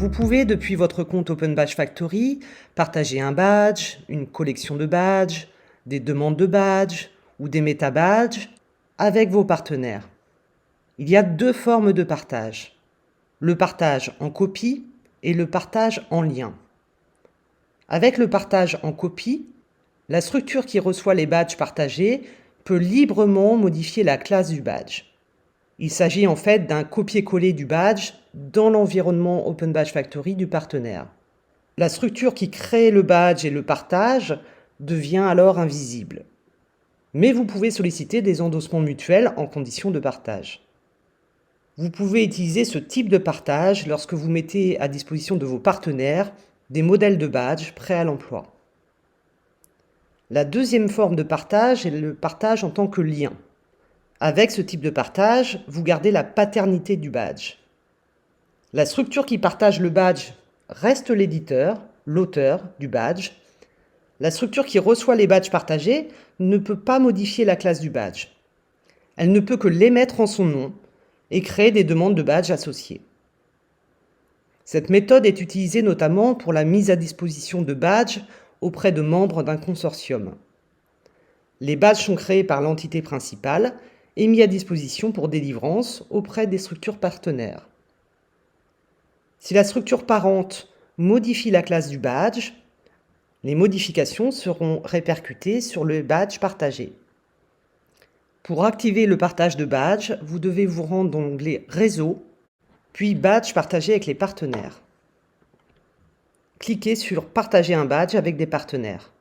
Vous pouvez, depuis votre compte Open Badge Factory, partager un badge, une collection de badges, des demandes de badges ou des méta-badges avec vos partenaires. Il y a deux formes de partage. Le partage en copie et le partage en lien. Avec le partage en copie, la structure qui reçoit les badges partagés peut librement modifier la classe du badge. Il s'agit en fait d'un copier-coller du badge dans l'environnement Open Badge Factory du partenaire. La structure qui crée le badge et le partage devient alors invisible. Mais vous pouvez solliciter des endossements mutuels en condition de partage. Vous pouvez utiliser ce type de partage lorsque vous mettez à disposition de vos partenaires des modèles de badge prêts à l'emploi. La deuxième forme de partage est le partage en tant que lien. Avec ce type de partage, vous gardez la paternité du badge. La structure qui partage le badge reste l'éditeur, l'auteur du badge. La structure qui reçoit les badges partagés ne peut pas modifier la classe du badge. Elle ne peut que l'émettre en son nom et créer des demandes de badges associées. Cette méthode est utilisée notamment pour la mise à disposition de badges auprès de membres d'un consortium. Les badges sont créés par l'entité principale et mis à disposition pour délivrance auprès des structures partenaires. Si la structure parente modifie la classe du badge, les modifications seront répercutées sur le badge partagé. Pour activer le partage de badge, vous devez vous rendre dans l'onglet Réseau, puis Badge partagé avec les partenaires. Cliquez sur Partager un badge avec des partenaires.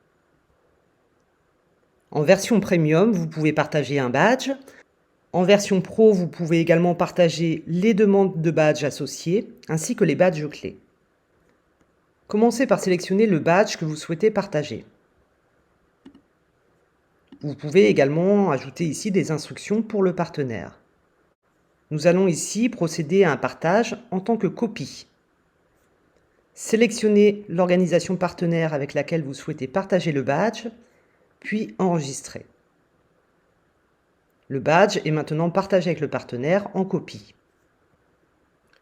En version Premium, vous pouvez partager un badge. En version Pro, vous pouvez également partager les demandes de badges associées, ainsi que les badges clés. Commencez par sélectionner le badge que vous souhaitez partager. Vous pouvez également ajouter ici des instructions pour le partenaire. Nous allons ici procéder à un partage en tant que copie. Sélectionnez l'organisation partenaire avec laquelle vous souhaitez partager le badge, puis enregistrer. Le badge est maintenant partagé avec le partenaire en copie.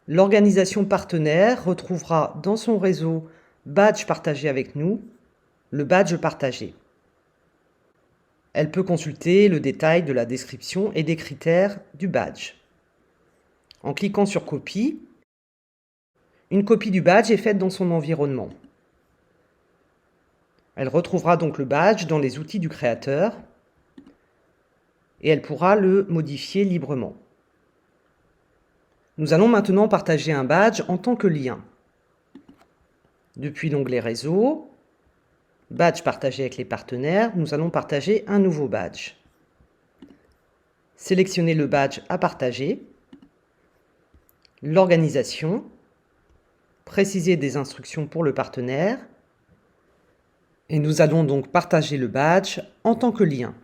L'organisation partenaire retrouvera dans son réseau Badge partagé avec nous, le badge partagé. Elle peut consulter le détail de la description et des critères du badge. En cliquant sur Copie, une copie du badge est faite dans son environnement. Elle retrouvera donc le badge dans les outils du créateur et elle pourra le modifier librement. Nous allons maintenant partager un badge en tant que lien. Depuis l'onglet Réseau, Badge partagé avec les partenaires, nous allons partager un nouveau badge. Sélectionnez le badge à partager, l'organisation, préciser des instructions pour le partenaire, et nous allons donc partager le badge en tant que lien.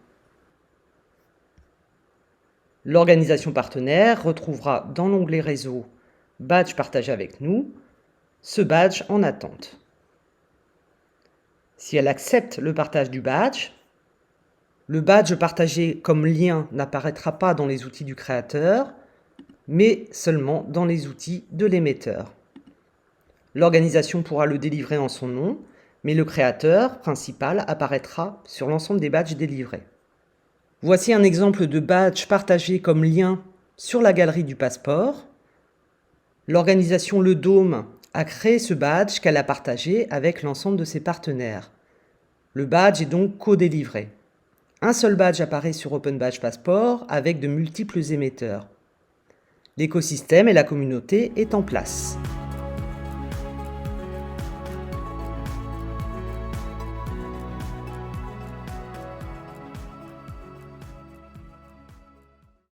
L'organisation partenaire retrouvera dans l'onglet Réseau Badge partagé avec nous ce badge en attente. Si elle accepte le partage du badge, le badge partagé comme lien n'apparaîtra pas dans les outils du créateur, mais seulement dans les outils de l'émetteur. L'organisation pourra le délivrer en son nom, mais le créateur principal apparaîtra sur l'ensemble des badges délivrés. Voici un exemple de badge partagé comme lien sur la galerie du passeport. L'organisation Le Dôme a créé ce badge qu'elle a partagé avec l'ensemble de ses partenaires. Le badge est donc co-délivré. Un seul badge apparaît sur Open Badge Passport avec de multiples émetteurs. L'écosystème et la communauté est en place.